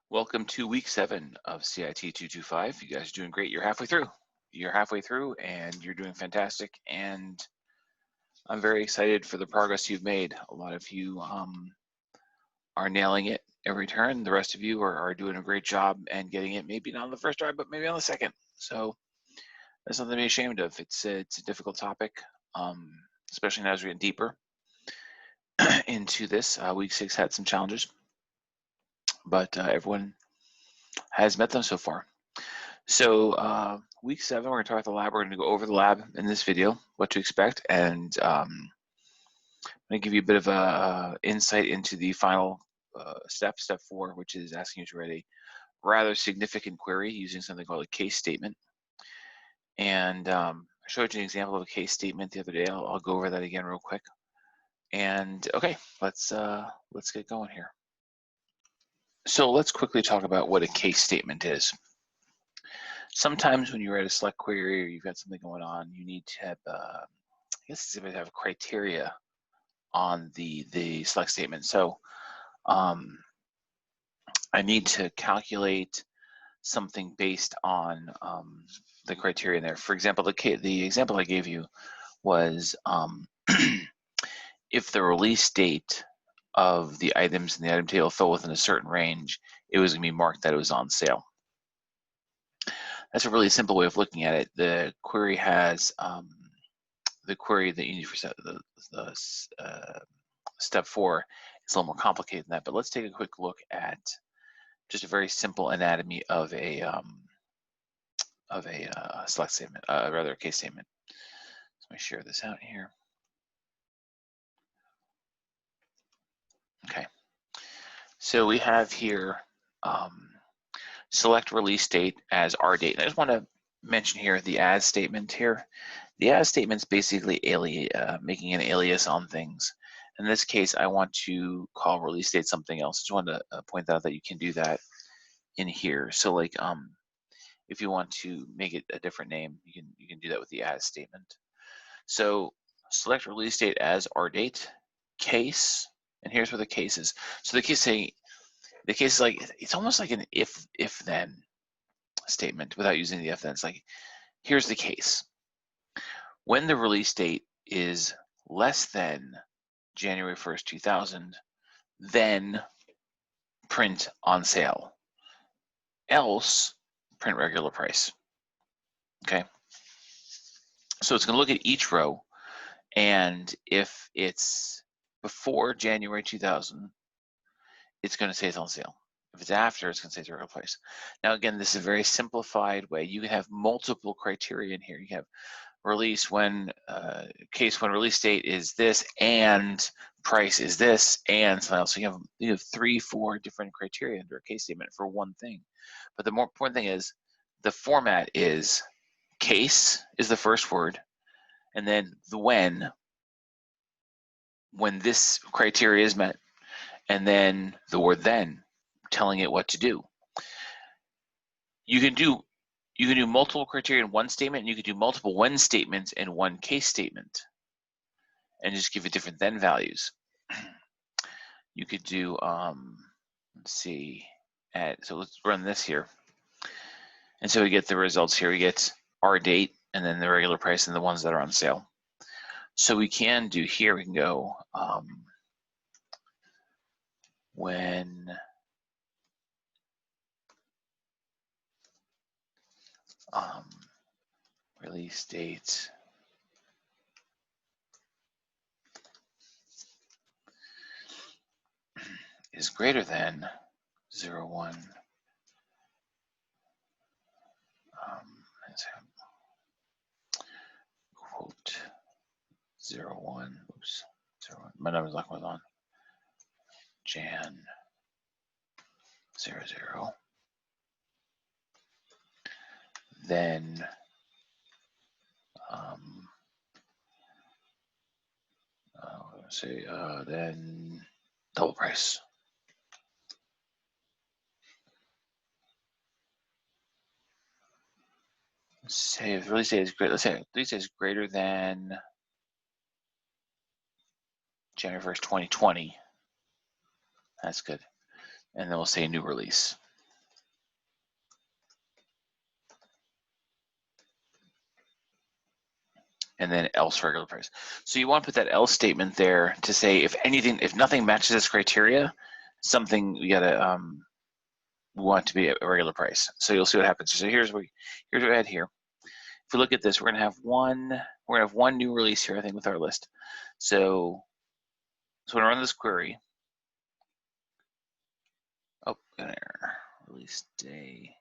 Welcome to week 7 of CIT225. You guys are doing great. You're halfway through. You're halfway through and you're doing fantastic. And I'm very excited for the progress you've made. A lot of you are nailing it every turn. The rest of you are doing a great job and getting it, maybe not on the first try, but maybe on the second. So that's nothing to be ashamed of. It's a difficult topic, especially now as we get deeper into this. Week 6 had some challenges, but everyone has met them so far. So week 7, we're going to talk about the lab. We're going to go over the lab in this video, what to expect, and I'm going to give you a bit of a insight into the final step 4, which is asking you to write a rather significant query using something called a case statement. And I showed you an example of a case statement the other day. I'll go over that again real quick. And okay, let's get going here. So let's quickly talk about what a case statement is. Sometimes when you write a select query or you've got something going on, you need to have, I guess it's going to have criteria on the select statement. So I need to calculate something based on the criteria there. For example, the example I gave you was if the release date of the items in the item table fell within a certain range, it was going to be marked that it was on sale. That's a really simple way of looking at it. The query has the query that you need for step 4 is a little more complicated than that. But let's take a quick look at just a very simple anatomy of a select statement, rather a case statement. So let me share this out here. Okay. So we have here select release date as our date. And I just want to mention here the as statement here. The as statement is basically making an alias on things. In this case, I want to call release date something else. Just want to point out that you can do that in here. So like if you want to make it a different name, you can do that with the as statement. So select release date as our date, case, and here's where the case is. So the case is like, it's almost like an if then statement without using the if then. It's like, here's the case. When the release date is less than January 1st, 2000, then print on sale. Else, print regular price. Okay. So it's going to look at each row, and if it's before January 2000, it's going to say it's on sale. If it's after, it's going to say it's regular price. Now, again, this is a very simplified way. You can have multiple criteria in here. You have release when case when release date is this and price is this and something else. So you have 3-4 different criteria under a case statement for one thing. But the more important thing is the format is case is the first word, and then the when this criteria is met, and then the word then, telling it what to do. You can do multiple criteria in one statement, and you can do multiple when statements in one case statement, and just give it different then values. You could do, let's see, so let's run this here. And so we get the results here. We get our date, and then the regular price, and the ones that are on sale. So we can do here, we can go when release date is greater than 01 quote 01, oops, 01, my number's lock was on, Jan 00, then then double price. Let's say if release date is great, let's say release date is greater than January 1st, 2020. That's good. And then we'll say new release. and then else regular price. So you want to put that else statement there to say if nothing matches this criteria, something we gotta want to be a regular price. So you'll see what happens. So here's what we had here. If we look at this, we're gonna have one new release here, I think, with our list. So when I run this query, oh, got an error. Release day.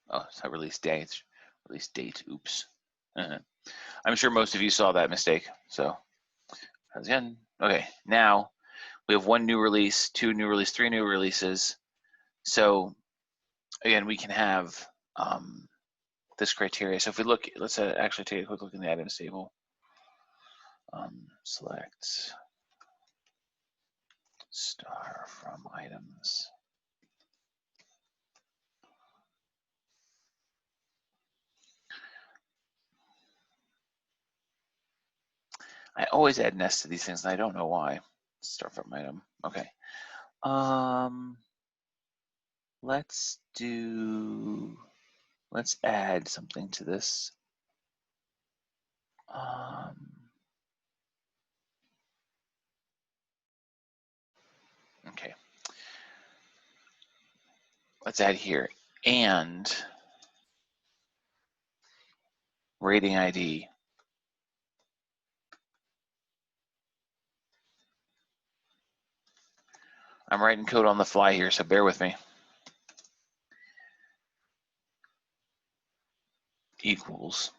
Oh, it's not release day, it's release date. Oops. I'm sure most of you saw that mistake. So again, okay, now we have one new release, two new release, three new releases. So again, we can have this criteria. So if we look, let's actually take a quick look in the items table. Select star from items. I always add nests to these things, and I don't know why. Star from item. Okay. Let's add something to this. Okay. Let's add here and rating ID. I'm writing code on the fly here, so bear with me. Equals.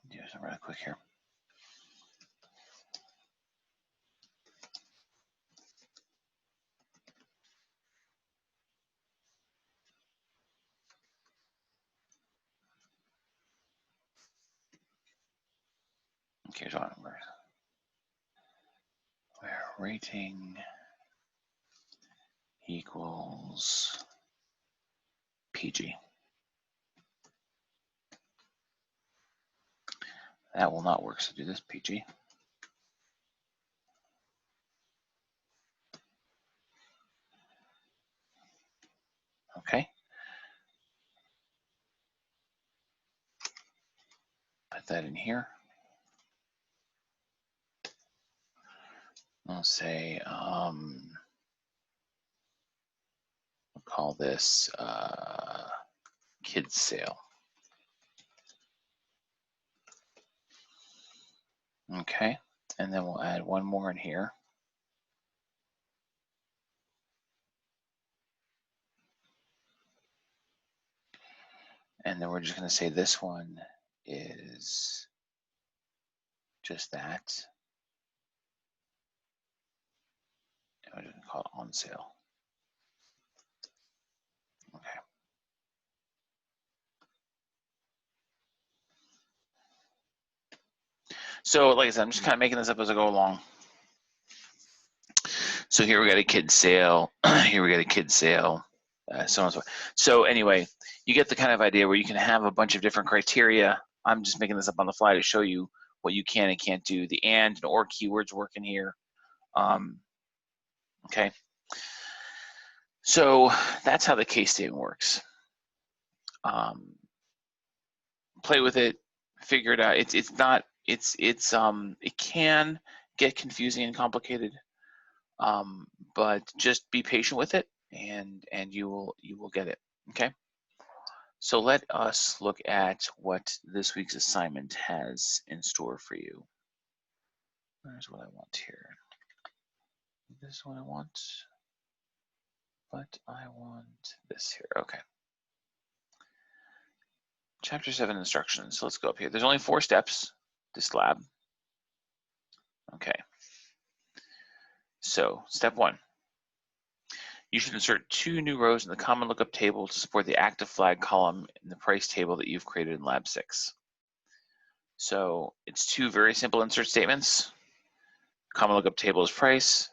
Do something really quick here. Okay, so where rating equals PG. That will not work, so do this PG. Okay. Put that in here. I'll say, we'll call this kids sale. Okay, and then we'll add one more in here. And then we're just going to say this one is just that. And we're going to call it on sale. Okay. So like I said, I'm just kind of making this up as I go along. So here we got a kid sale. Here we got a kid sale. So on and so forth. So anyway, you get the kind of idea where you can have a bunch of different criteria. I'm just making this up on the fly to show you what you can and can't do. The and or keywords work in here. Okay. So that's how the case statement works. Play with it, figure it out. It can get confusing and complicated, but just be patient with it, and you will get it. Okay. So let us look at what this week's assignment has in store for you. There's what I want here. This is what I want, but I want this here. Okay. Chapter 7 instructions. So let's go up here. There's only 4 steps, this lab. Okay. So step 1, you should insert 2 new rows in the common lookup table to support the active flag column in the price table that you've created in Lab 6. So it's 2 very simple insert statements. Common lookup table is price,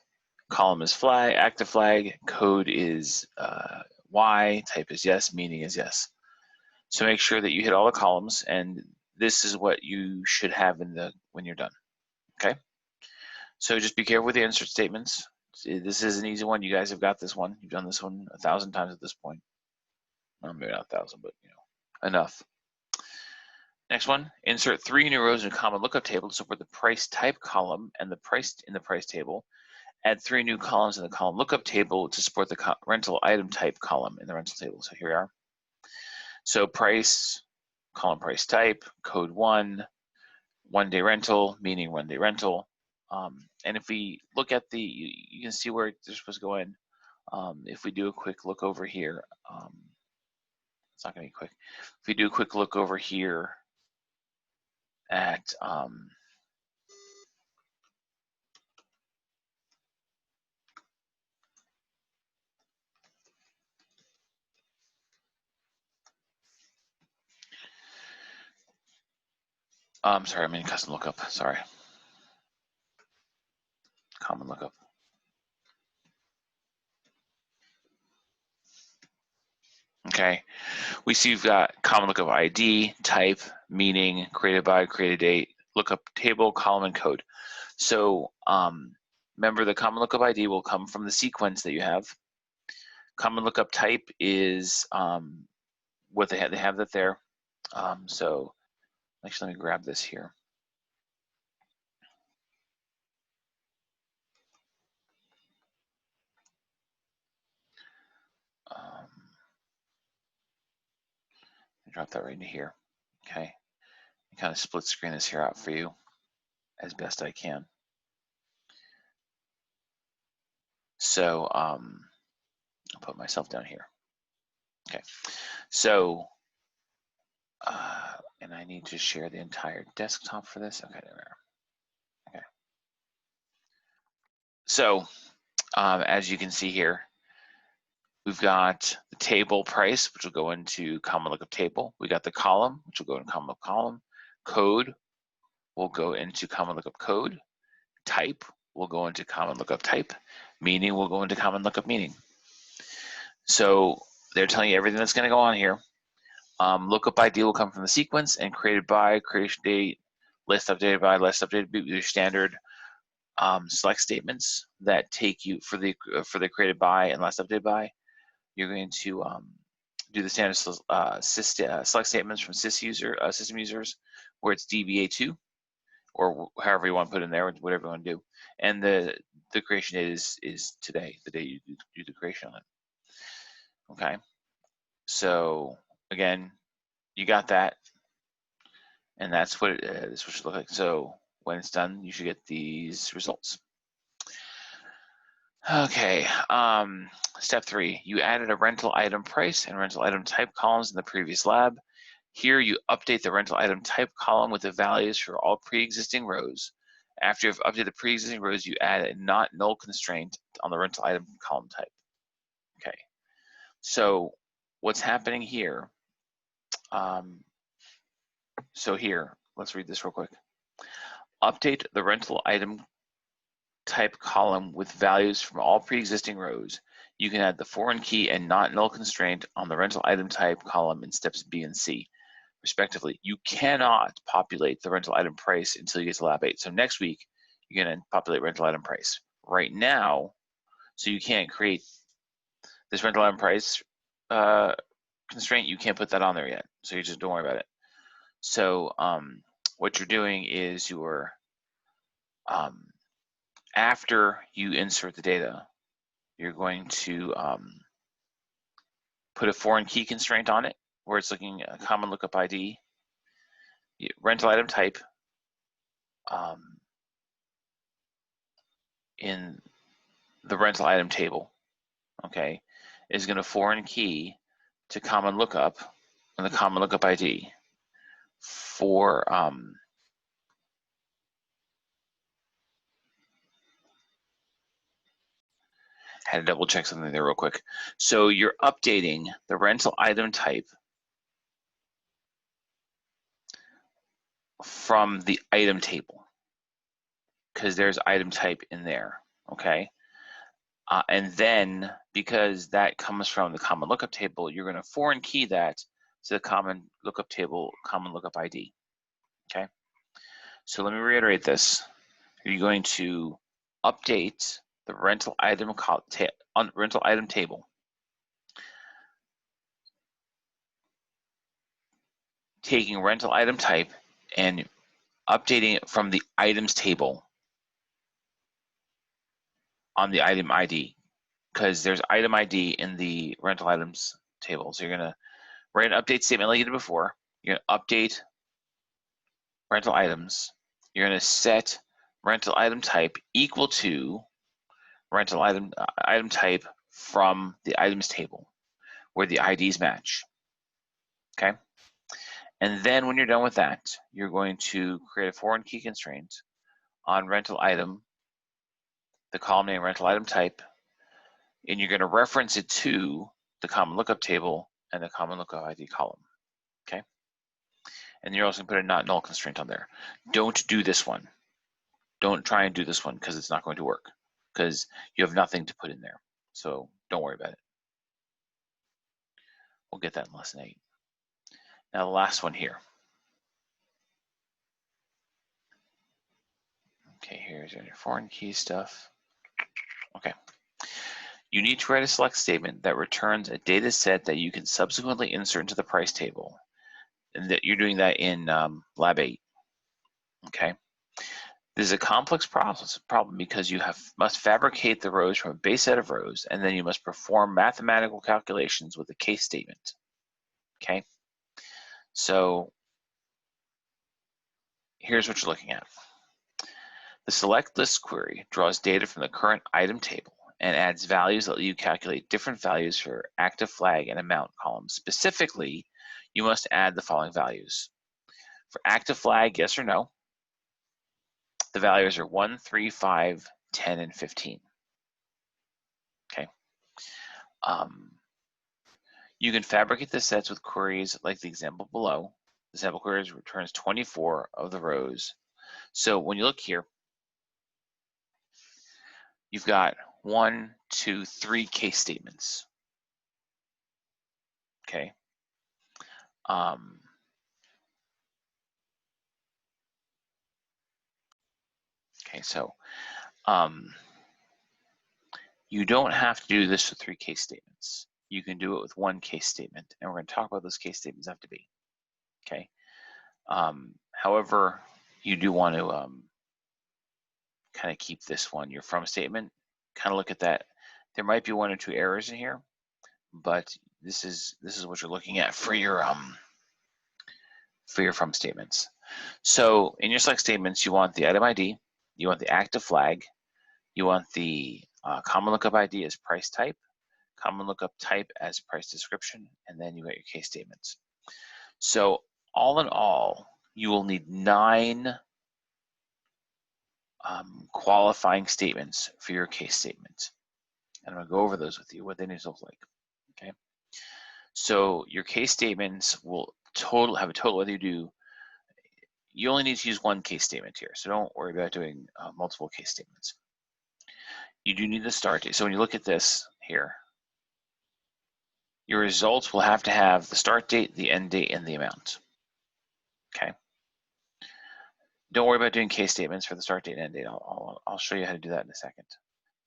column is flag, active flag, code is Y, type is yes, meaning is yes. So make sure that you hit all the columns, and this is what you should have when you're done. Okay. So just be careful with the insert statements. This is an easy one. You guys have got this one. You've done this one 1,000 times at this point. Well, maybe not 1,000, but enough. Next one, insert 3 new rows in a common lookup table to support the price type column and the price in the price table. Add 3 new columns in the column lookup table to support the rental item type column in the rental table. So here we are. So price, column price type, code 1, 1-day rental, meaning 1-day rental. And if we look at you can see where they're supposed to go in. If we do a quick look over here, it's not going to be quick. If we do a quick look over here at sorry, I'm in custom lookup. Sorry, common lookup. Okay, we see we've got common lookup ID, type, meaning, created by, created date, lookup table, column, and code. So remember, the common lookup ID will come from the sequence that you have. Common lookup type is what they have that there. So actually, let me grab this here. Drop that right into here. Okay, and kind of split screen this here out for you as best I can. So I'll put myself down here. Okay, so and I need to share the entire desktop for this. Okay, there we are. Okay, so as you can see here, we've got the table price, which will go into common lookup table. We got the column, which will go into common lookup column. Code will go into common lookup code. Type will go into common lookup type. Meaning will go into common lookup meaning. So they're telling you everything that's going to go on here. Lookup ID will come from the sequence, and created by, creation date, list updated by, list updated by, your standard select statements that take you for the created by and last updated by. You're going to do the standard select statements from system users, where it's DBA2, or however you want to put in there, whatever you want to do. And the creation date is today, the day you do the creation on it. Okay, so again, you got that, and that's what this should look like. So when it's done, you should get these results. Okay, step 3, you added a rental item price and rental item type columns in the previous lab. Here you update the rental item type column with the values for all pre-existing rows. After you've updated the pre-existing rows, you add a not null constraint on the rental item column type. Okay, so what's happening here, so here, let's read this real quick. Update the rental item type column with values from all pre-existing rows. You can add the foreign key and not null constraint on the rental item type column in steps B and C, respectively. You cannot populate the rental item price until you get to lab 8. So next week, you're going to populate rental item price. Right now, so you can't create this rental item price constraint, you can't put that on there yet. So you just don't worry about it. So what you're doing is you're, after you insert the data, you're going to put a foreign key constraint on it, where it's looking at a common lookup ID, rental item type, in the rental item table, okay, is going to foreign key to common lookup and the common lookup ID for Had to double check something there real quick. So you're updating the rental item type from the item table because there's item type in there, okay? And then because that comes from the common lookup table, you're going to foreign key that to the common lookup table, common lookup ID, okay? So let me reiterate this. You're going to update the rental item table, taking rental item type and updating it from the items table on the item ID, because there's item ID in the rental items table. So you're going to write an update statement like you did before. You're going to update rental items. You're going to set rental item type equal to rental item type from the items table where the IDs match, okay? And then when you're done with that, you're going to create a foreign key constraint on rental item, the column name rental item type, and you're going to reference it to the common lookup table and the common lookup ID column, okay? And you're also going to put a not null constraint on there. Don't do this one. Don't try and do this one because it's not going to work because you have nothing to put in there. So don't worry about it. We'll get that in lesson 8. Now the last one here. Okay, here's your foreign key stuff. Okay. You need to write a select statement that returns a data set that you can subsequently insert into the price table. And that you're doing that in Lab 8. Okay. This is a complex problem because you must fabricate the rows from a base set of rows, and then you must perform mathematical calculations with a case statement. Okay. So here's what you're looking at. The select list query draws data from the current item table and adds values that let you calculate different values for active flag and amount columns. Specifically, you must add the following values. For active flag, yes or no, the values are 1, 3, 5, 10, and 15. Okay. You can fabricate the sets with queries like the example below. The sample queries returns 24 of the rows. So when you look here, you've got 1, 2, 3 case statements. Okay. Okay, so you don't have to do this with 3 case statements. You can do it with 1 case statement, and we're going to talk about those case statements have to be. Okay. However, you do want to kind of keep this one, your from statement. Kind of look at that. There might be 1 or 2 errors in here, but this is what you're looking at for your from statements. So in your select statements, you want the item ID, you want the active flag, you want the common lookup ID as price type, common lookup type as price description, and then you got your case statements. So all in all, you will need 9 qualifying statements for your case statement. And I'm going to go over those with you, what they need to look like. Okay. So your case statements will have a total, whether you only need to use 1 case statement here. So don't worry about doing multiple case statements. You do need the start date. So when you look at this here, your results will have to have the start date, the end date, and the amount. Okay. Don't worry about doing case statements for the start date and end date. I'll show you how to do that in a second.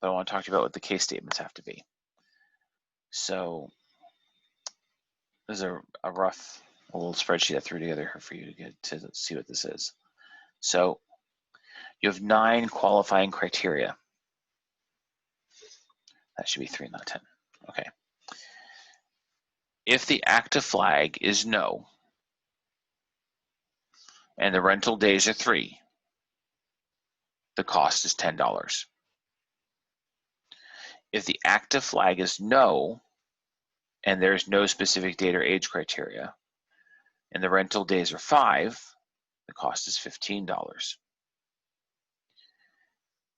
But I want to talk to you about what the case statements have to be. So there's a rough little spreadsheet I threw together here for you to get to see what this is. So you have 9 qualifying criteria. That should be 3, not 10. Okay. If the active flag is no, and the rental days are 3, the cost is $10. If the active flag is no, and there's no specific date or age criteria, and the rental days are 5, the cost is $15.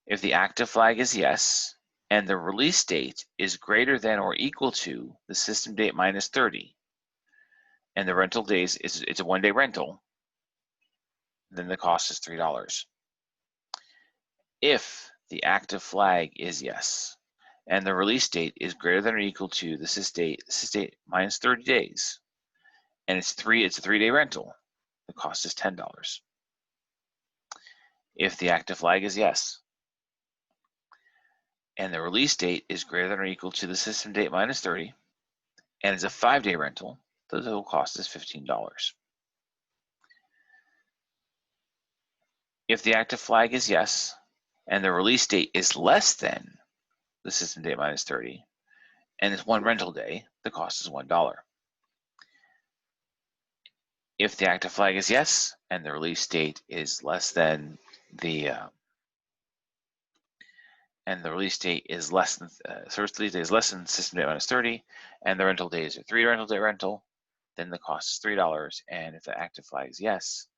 If the active flag is yes, and the release date is greater than or equal to the system date minus 30, and the rental days it's a 1-day rental, then the cost is $3. If the active flag is yes, and the release date is greater than or equal to the system date minus 30 days, and it's a 3-day rental, the cost is $10. If the active flag is yes, and the release date is greater than or equal to the system date minus 30, and it's a 5-day rental, the total cost is $15. If the active flag is yes, and the release date is less than the system date minus 30, and it's 1 rental day, the cost is $1. If the active flag is yes, and the release date is less than the release date is less than system date minus 30, and the rental day is a 3 rental day rental, then the cost is $3. And if the active flag is yes,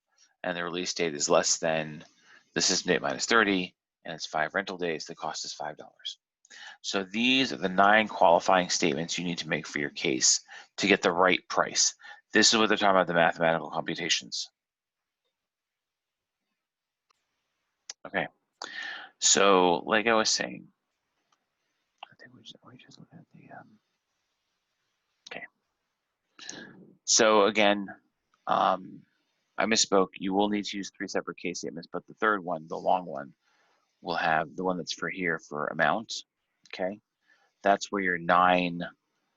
and the release date is less than the system date minus 30, and it's 5 rental days, the cost is $5. So these are the 9 qualifying statements you need to make for your case to get the right price. This is what they're talking about, the mathematical computations. Okay, so like I was saying, I think we just look at the, okay. So again, I misspoke. You will need to use 3 separate case statements, but the third one, the long one, will have the one that's for here for amount, okay? That's where your 9,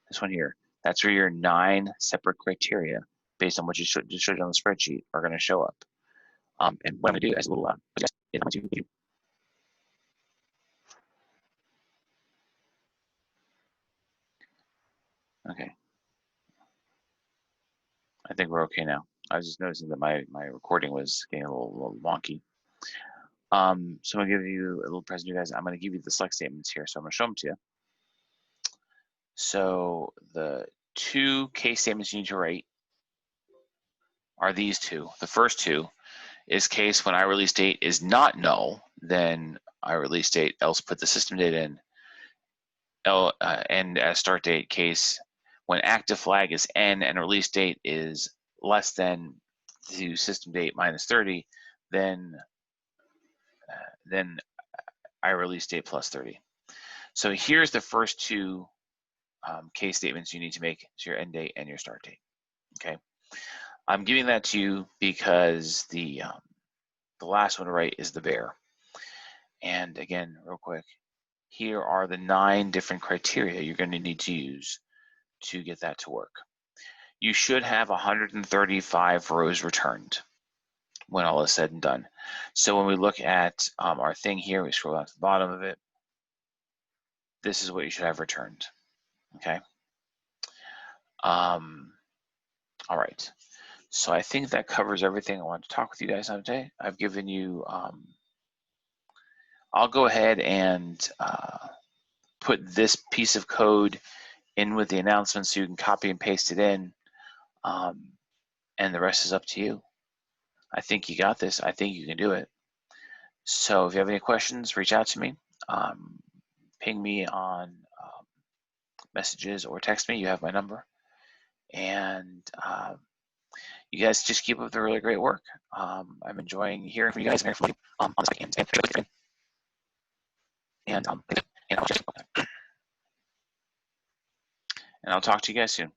this one here, that's where your 9 separate criteria based on what you showed on the spreadsheet are gonna show up. And what I'm gonna do as a little, okay. I think we're okay now. I was just noticing that my recording was getting a little wonky. So I'm gonna give you a little presentation, guys. I'm gonna give you the select statements here. So I'm gonna show them to you. So the 2 case statements you need to write are these 2. The first 2 is case when iRelease date is not null, then iRelease date, else put the system date in, and as start date case when active flag is N and release date is less than the system date minus 30, then iRelease date plus 30. So here's the first 2 case statements you need to make. It's your end date and your start date, okay? I'm giving that to you because the last one to write is the bear. And again, real quick, here are the 9 different criteria you're going to need to use to get that to work. You should have 135 rows returned when all is said and done. So when we look at our thing here, we scroll down to the bottom of it, this is what you should have returned, okay? All right, so I think that covers everything I wanted to talk with you guys on today. I've given you, I'll go ahead and put this piece of code in with the announcement so you can copy and paste it in, and the rest is up to you. I think you got this. I think you can do it. So if you have any questions, reach out to me. Ping me on messages or text me. You have my number. And you guys just keep up the really great work. I'm enjoying hearing from you guys and hearing from you on this and I'll talk to you guys soon.